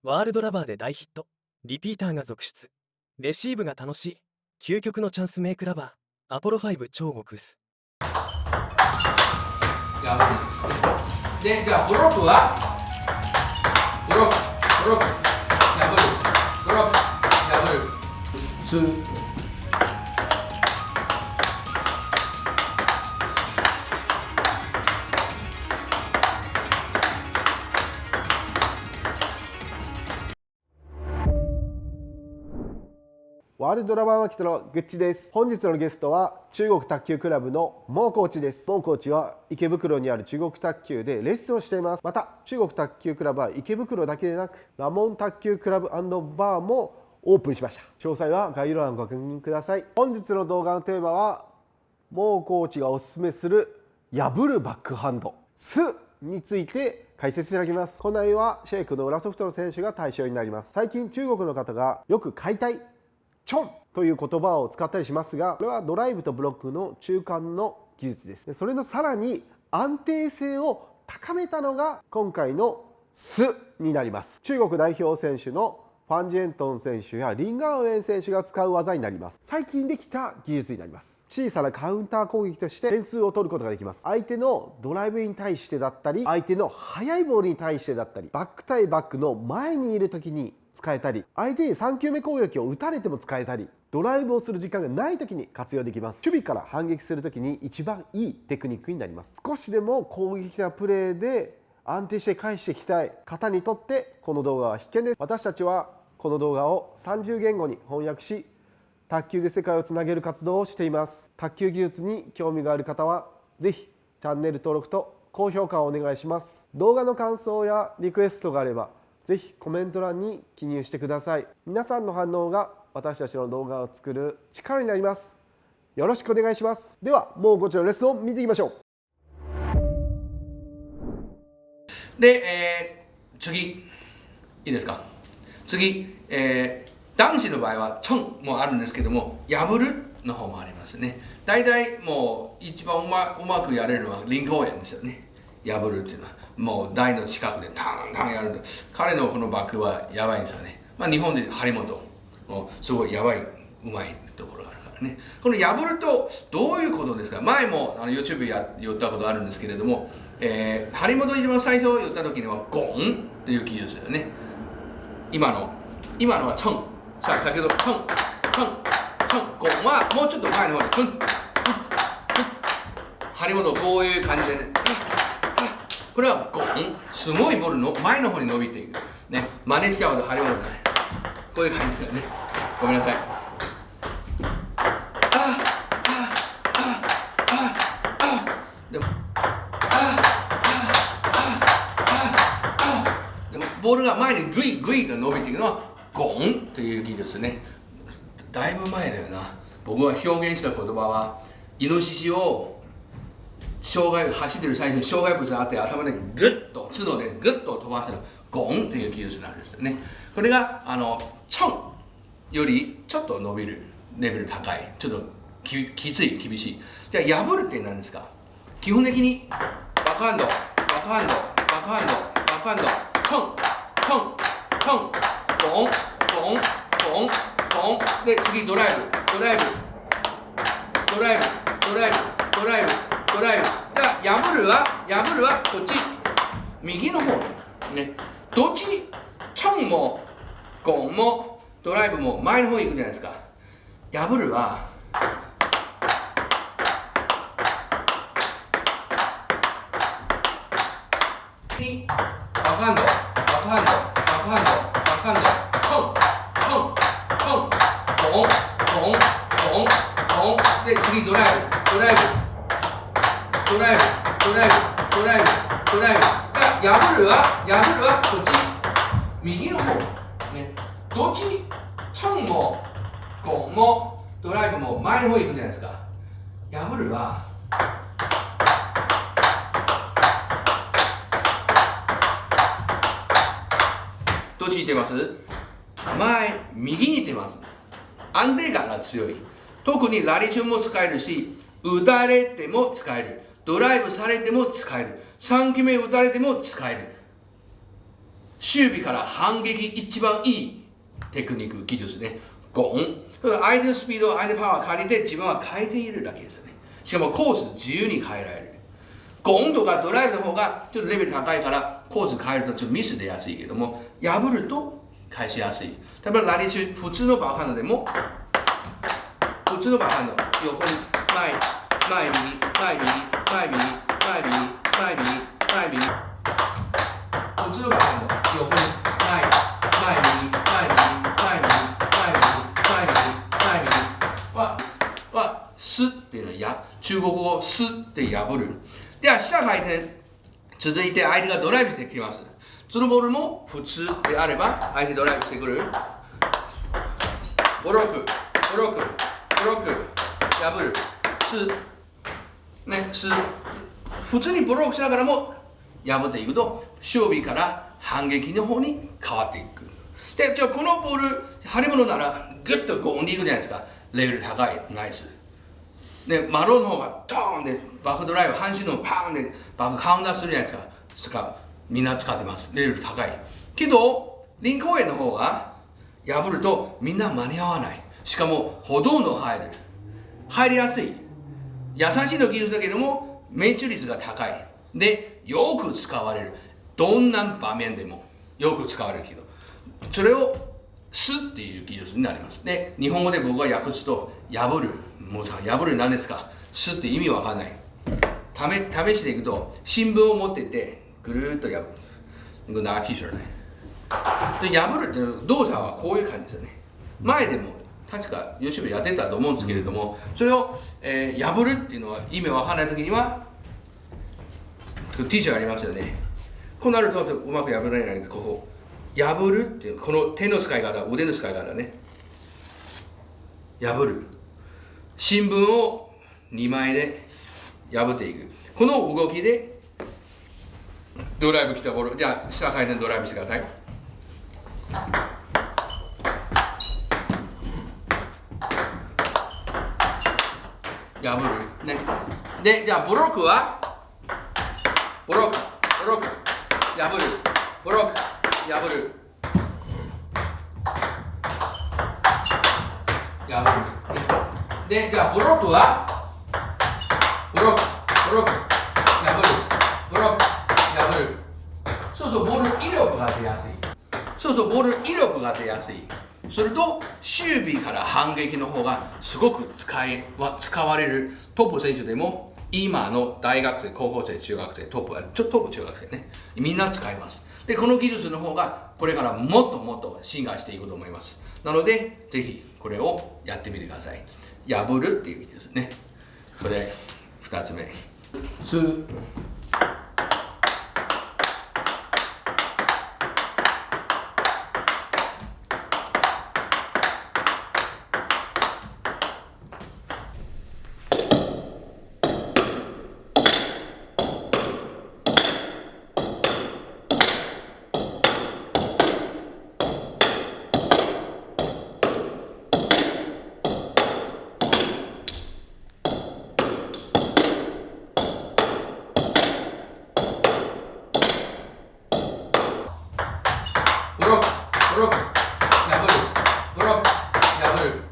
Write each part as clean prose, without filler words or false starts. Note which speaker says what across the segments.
Speaker 1: ワールドラバーで大ヒット。リピーターが続出。レシーブが楽しい。究極のチャンスメイクラバー。アポロ5超極薄。
Speaker 2: で、じゃあブロックはブロック、破る、ブロック、破る、
Speaker 3: ワールドラバーマーケットのグッチです。本日のゲストは中国卓球クラブのモーコーチです。モーコーチは池袋にある中国卓球でレッスンをしています。また中国卓球クラブは池袋だけでなくラモン卓球クラブ&バーもオープンしました。詳細は概要欄をご確認ください。本日の動画のテーマはモーコーチがおすすめする破るバックハンドスについて解説いただきます。この内容はシェイクの裏ソフトの選手が対象になります。最近中国の方がよく解体チョンという言葉を使ったりしますが、これはドライブとブロックの中間の技術です。それのさらに安定性を高めたのが今回のスになります。中国代表選手のファン・ジェントン選手やリン・ガンウェン選手が使う技になります。最近できた技術になります。小さなカウンター攻撃として点数を取ることができます。相手のドライブに対してだったり、相手の速いボールに対してだったり、バック対バックの前にいる時に使えたり、相手に3球目攻撃を打たれても使えたり、ドライブをする時間がない時に活用できます。守備から反撃する時に一番いいテクニックになります。少しでも攻撃的なプレーで安定して返していきたい方にとってこの動画は必見です。私たちはこの動画を30言語に翻訳し、卓球で世界をつなげる活動をしています。卓球技術に興味がある方はぜひチャンネル登録と高評価をお願いします。動画の感想やリクエストがあればぜひコメント欄に記入してください。皆さんの反応が私たちの動画を作る力になります。よろしくお願いします。ではもうこちらのレッスンを見ていきましょう。
Speaker 2: で、次いいですか。次、男子の場合はチョンもあるんですけども、破るの方もありますね。大体もう一番うまくやれるのはリン・ゴーエンですよね。破るっていうのはもう台の近くでタンタンやる。彼のこのバックはやばいんですよね。日本で張本もすごいやばいうまいところがあるからね。この破るとどういうことですか。前もYouTube やったことあるんですけれども、張本一番最初言った時にはゴンっていう技術ですよね。今のはチョン。先ほどチョンゴンはもうちょっと前の方にチョン張本こういう感じでね、これはゴン、すごいボールの前の方に伸びていくね。真似しちゃうと張本じゃない、こういう感じだよね。ごめんなさい。でもボールが前にグイグイと伸びていくのはゴンという技術ね。だいぶ前だよな。僕が表現した言葉はイノシシを走ってる最初に障害物があって頭でグッと角でグッと飛ばせるゴンという技術なんですよね。これがチョンよりちょっと伸びるレベル高い、ちょっときつい厳しい。じゃあ破るって何ですか。基本的にバックハンドバックハンドバックハンドバックハンドチョンチョンチョンゴンゴンゴンゴンで次ドライブドライブドライブドライブドライブドライブ。じゃあ破るはこっち右の方ね。どっちチョンもゴンもドライブも前の方に行くじゃないですか。破るはバックハンドバックハンドバックハンドバックハンドチョンチョンチョンゴンゴンゴンゴンで次ドライブドライブドライブドライブドライブドライブ。破るはこっち右の方ね。どっちチョンもゴンもドライブも前の方に行くじゃないですか。破るはどっちに行ってます。右に行ってます。安定感が強い。特にラリー中も使えるし、打たれても使える、ドライブされても使える、3球目打たれても使える。守備から反撃一番いいテクニック技術ね。ゴン。相手のスピード、相手のパワーを借りて自分は変えているだけですよね。しかもコース自由に変えられる。ゴンとかドライブの方がちょっとレベル高いからコース変えるとちょっとミス出やすいけども、破ると返しやすい。例えばラリーシュ普通のバックハンドでも、普通のバックハンド、横に前、前右、前右、前右、前右、前右、前右。普通のバックハンド、横に前、前右、前右、前右、前右、前右、前右は、スっていうのや、中国語スって破る。では下回転、続いて相手がドライブしてきます。そのボールも普通であれば相手ドライブしてくる。ブロック、ブロック、ブロック、破る。ス、普通にブロックしながらも破っていくと守備から反撃の方に変わっていく。で、じゃあこのボール、張り物ならグッとゴンでいくじゃないですか。レベル高い、ナイス。で、マローの方がドーンでバックドライブ、半身のパーンでバックカウンターするじゃないですか。みんな使ってます。レベル高い。けど、リンク公園の方が破るとみんな間に合わない。しかもほとんど入る。入りやすい。優しいの技術だけども命中率が高い。で、よく使われる。どんな場面でもよく使われるけど。それをスっていう技術になります。で、日本語で僕が訳すと破る。もうさ、破る何ですか？スって意味わかんない。試していくと、新聞を持ってて、ぐるーっと破る。これ長 T シャツね。で、破るっていう動作はこういう感じですよね。前でも、確か YouTube やってたと思うんですけれども、それを、破るっていうのは意味わかんないときには、T シャツありますよね。こうなるとうまく破られないので、ここ。破るっていう、この手の使い方、腕の使い方ね。破る。新聞を2枚で破っていく。この動きでドライブ来たボール、じゃあ下回転ドライブしてください。破るね。で、じゃあブロックはブロック、ブロック、破る、ブロック、破る、破る。で、じゃあブロックはブロック、ブロック、破る、ブロック、破る。そうそう、ボール威力が出やすい。そうそう、ボール威力が出やすい。すると、守備から反撃の方がすごく使われるトップ選手でも、今の大学生、高校生、中学生、トップ中学生ね、みんな使います。で、この技術の方がこれからもっともっと進化していくと思います。なので、ぜひこれをやってみてください。破るっていう意味ですね。これ2つ目。ブロック、ブロック、破る、ブロック、破る。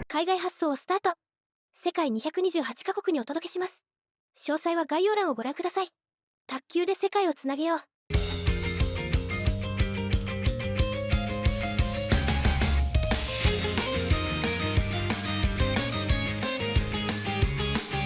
Speaker 4: 海外発送をスタート。世界228カ国にお届けします。詳細は概要欄をご覧ください。卓球で世界をつなげよう。